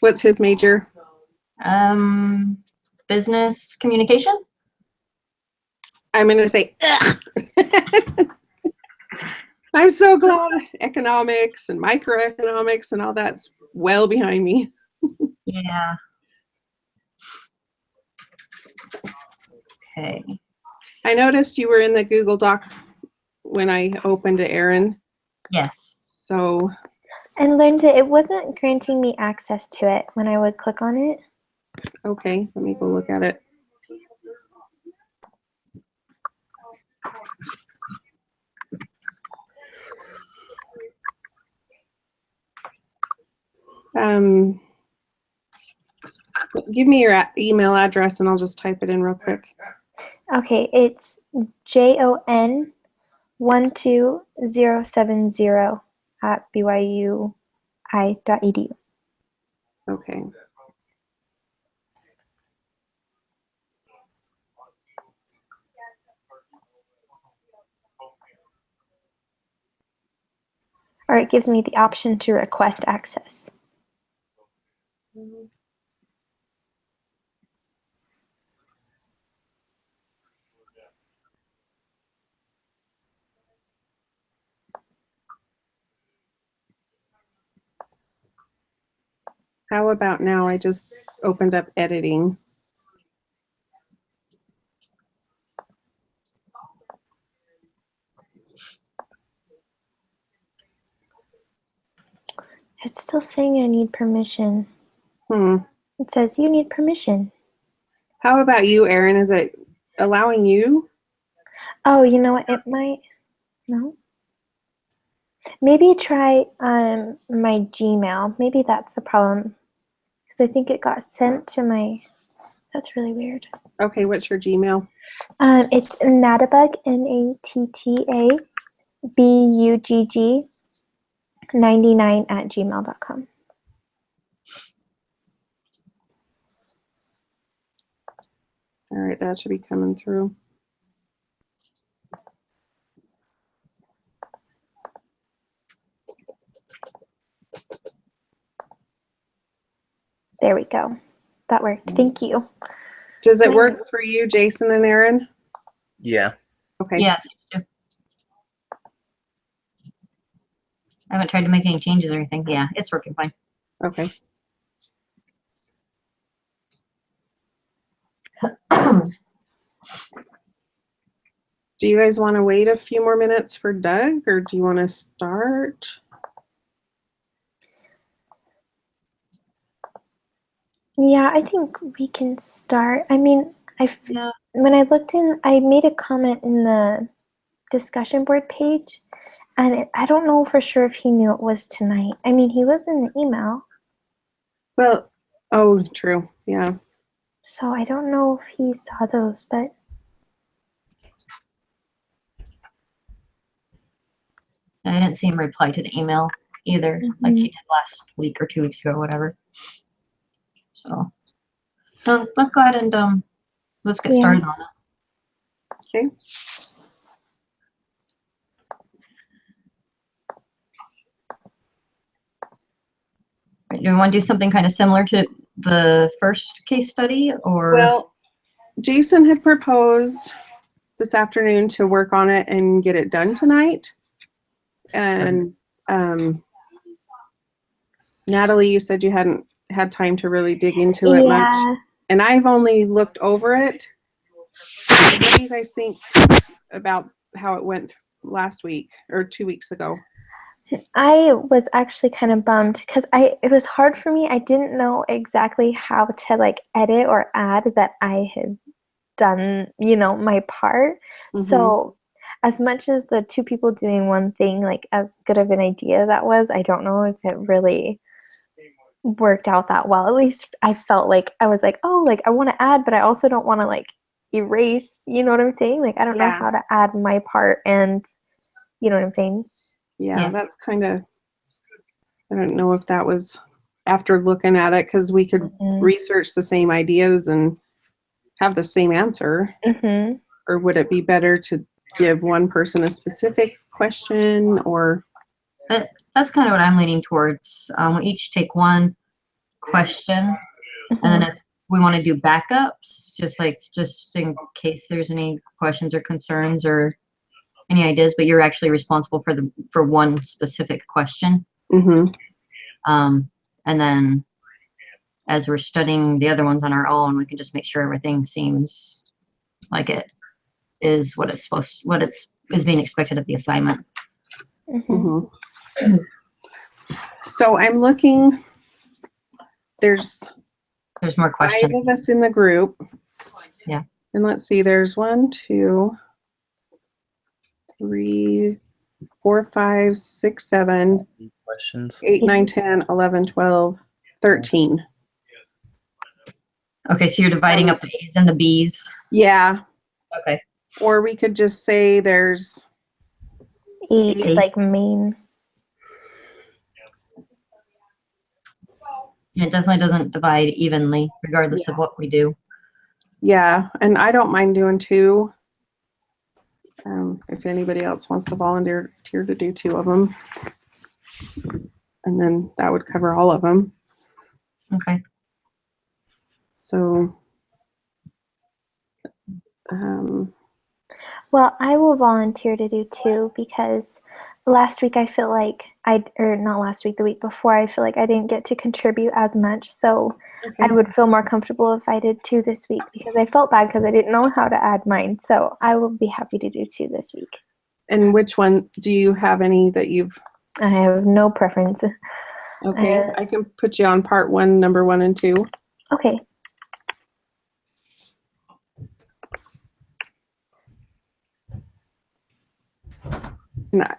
What's his major? Business communication. I'm going to say, ugh. I'm so glad economics and microeconomics and all that's well behind me. Yeah. Okay. I noticed you were in the Google Doc when I opened it, Erin. Yes. So. And Linda, it wasn't granting me access to it when I would click on it. Okay, let me go look at it. Give me your email address and I'll just type it in real quick. Okay, it's JON12070 @byui.edu. Okay. Or it gives me the option to request access. How about now? I just opened up editing. It's still saying I need permission. It says you need permission. How about you, Erin? Is it allowing you? Oh, you know what? It might. No. Maybe try my Gmail. Maybe that's the problem. Because I think it got sent to my. That's really weird. Okay, what's your Gmail? It's Nattabug, NATTABUGG 99 @gmail.com. All right, that should be coming through. There we go. That worked. Thank you. Does it work for you, Jason and Erin? Yeah. Okay. Yeah, it seems to. I haven't tried to make any changes or anything. Yeah, it's working fine. Okay. Do you guys want to wait a few more minutes for Doug, or do you want to start? Yeah, I think we can start. I mean, when I looked in, I made a comment in the discussion board page, and I don't know for sure if he knew it was tonight. I mean, he was in the email. Well, oh, true. Yeah. So I don't know if he saw those, but. I didn't see him reply to the email either, like he did last week or 2 weeks ago, or whatever. So, let's go ahead and let's get started on it. Okay. Do you want to do something kind of similar to the first case study, or? Well, Jason had proposed this afternoon to work on it and get it done tonight. And Natalie, you said you hadn't had time to really dig into it much. And I've only looked over it. What do you guys think about how it went last week or 2 weeks ago? I was actually kind of bummed because it was hard for me. I didn't know exactly how to like edit or add that I had done, my part. So as much as the two people doing one thing, like as good of an idea that was, I don't know if it really worked out that well. At least I felt like I was like, oh, like I want to add, but I also don't want to like erase, you know what I'm saying? Like I don't know how to add my part, and you know what I'm saying? Yeah, that's kind of, I don't know if that was after looking at it, because we could research the same ideas and have the same answer. Or would it be better to give one person a specific question, or? That's kind of what I'm leaning towards. We each take one question. And then if we want to do backups, just in case there's any questions or concerns or any ideas, but you're actually responsible for one specific question. Mm-hmm. And then as we're studying the other ones on our own, we can just make sure everything seems like it is what is being expected of the assignment. Mm-hmm. So I'm looking, there's more 5 questions. of us in the group. Yeah. And let's see, there's 1, 2, 3, 4, 5, 6, 7, Questions. 8, 9, 10, 11, 12, 13. Okay, so you're dividing up the A's and the B's. Yeah. Okay. Or we could just say there's 8, Eight. like main. It definitely doesn't divide evenly, regardless of what we do. Yeah, and I don't mind doing 2. If anybody else wants to volunteer to do 2 of them. And then that would cover all of them. Okay. So, Well, I will volunteer to do 2 because last week I feel like or not last week, the week before, I feel like I didn't get to contribute as much. So I would feel more comfortable if I did 2 this week because I felt bad because I didn't know how to add mine. So I will be happy to do 2 this week. And which one, do you have any that you've? I have no preference. Okay, I can put you on part 1, number 1 and 2. Okay.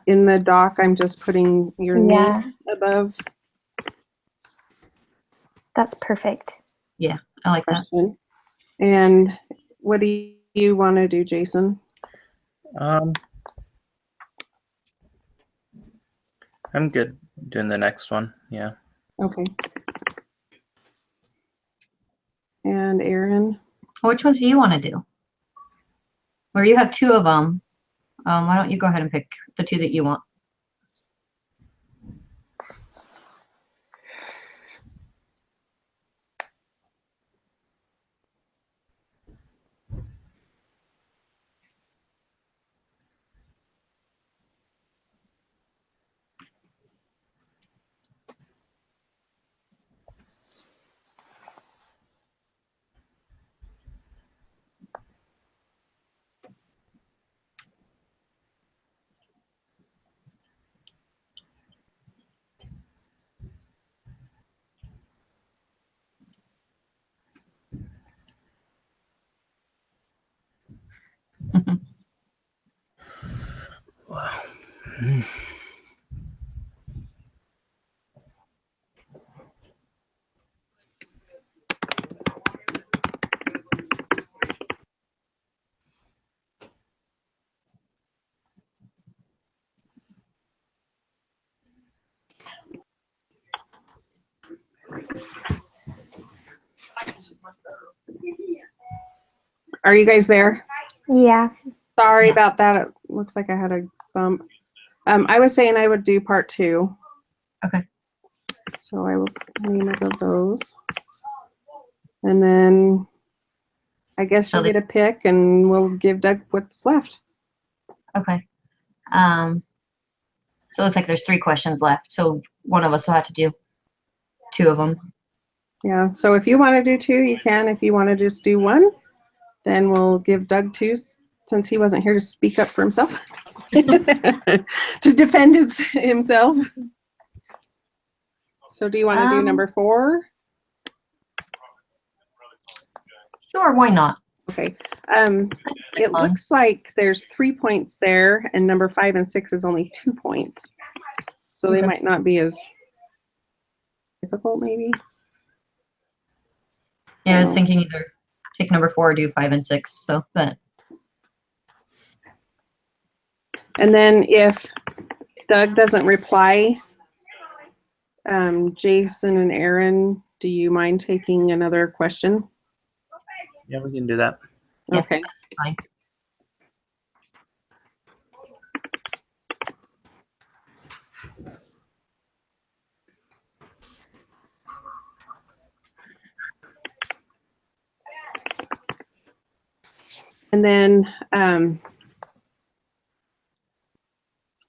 In the doc, I'm just putting your name above. That's perfect. Yeah, I like that. Question. And what do you want to do, Jason? I'm good doing the next one. Yeah. Okay. And Aaron? Which ones do you want to do? Or you have 2 of them. Why don't you go ahead and pick the 2 that you want? Wow. Are you guys there? Yeah. Sorry about that. It looks like I had a bump. I was saying I would do part 2. Okay. So I will name it of those. And then I guess So you'll get a pick and we'll give Doug what's left. Okay. So it looks like there's 3 questions left. So one of us will have to do 2 of them. Yeah. So if you want to do 2, you can. If you want to just do 1, then we'll give Doug 2 since he wasn't here to speak up for himself. To defend himself. So do you want to do number 4? Sure, why not? Okay. It looks like there's 3 points there, and number 5 and 6 is only 2 points. So they might not be as difficult, maybe. Yeah, I was thinking either take number 4 or do 5 and 6. So that. And then if Doug doesn't reply, Jason and Aaron, do you mind taking another question? Yeah, we can do that. Yeah, Okay. that's fine. And then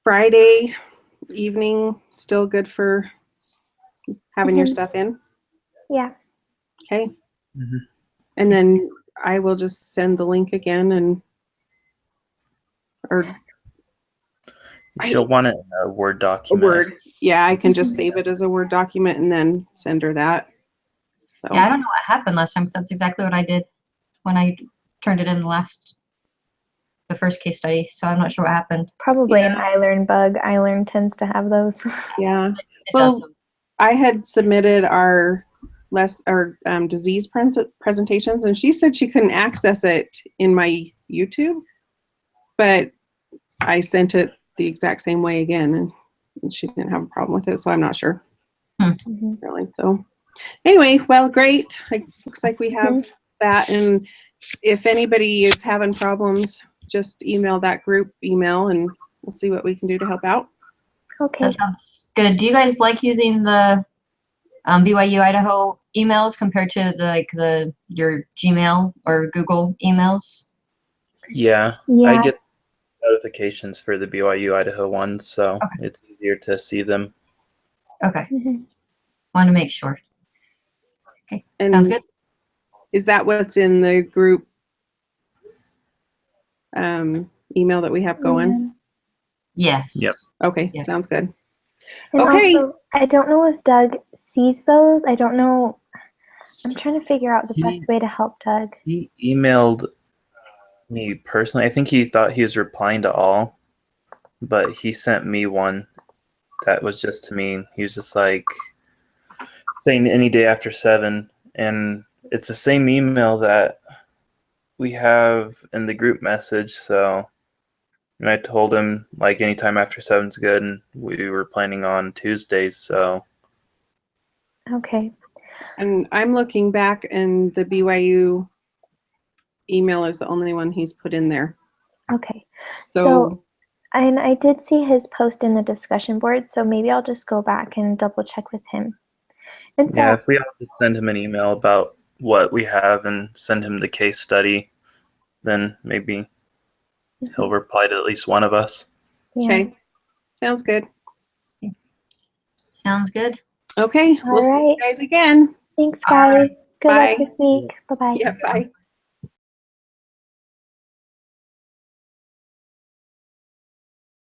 Friday evening, still good for having your Mhm. stuff in? Yeah. Okay. Mhm. And then I will just send the link again or She'll want it in a Word a document. Word. Yeah, I can just Mhm. save it as a Word document and then send her that. So Yeah, I don't know what happened last time because that's exactly what I did when I turned it in the first case study. So I'm not sure what happened. Probably an Yeah. iLearn bug. iLearn tends to have those. yeah. It Well, does. I had submitted our disease presentations, and she said she couldn't access it in my YouTube, but I sent it the exact same way again, and she didn't have a problem with it. So I'm not sure, Mhm. really. So anyway, well, great. It looks like we have that, and if anybody is having problems, just email that group email, and we'll see what we can do to help out. Okay. That sounds good. Do you guys like using the BYU Idaho emails compared to your Gmail or Google emails? Yeah, I Yeah. get notifications for the BYU Idaho ones, so it's easier to see them. Okay, Mhm. want to make sure. Okay, And sounds good. is that what's in the group email that we have going? Yes. Yep. Okay, Yeah. sounds good. And Okay. also, I don't know if Doug sees those. I don't know. I'm trying to figure out the best way to help Doug. He emailed me personally. I think he thought he was replying to all, but he sent me one that was just to me. He was just like saying any day after 7, and it's the same email that we have in the group message. So, and I told him like anytime after 7's good, and we were planning on Tuesdays. So Okay. And I'm looking back, and the BYU email is the only one he's put in there. Okay. So, So, and I did see his post in the discussion board, so maybe I'll just go back and double check with him. And so, yeah, if we all just send him an email about what we have and send him the case study, then maybe he'll reply to at least one of us. yeah. okay, sounds good. Sounds good. Okay, All we'll see you right. guys again. Thanks, All right. guys. Good luck Bye. this week. Bye bye. Yeah, bye.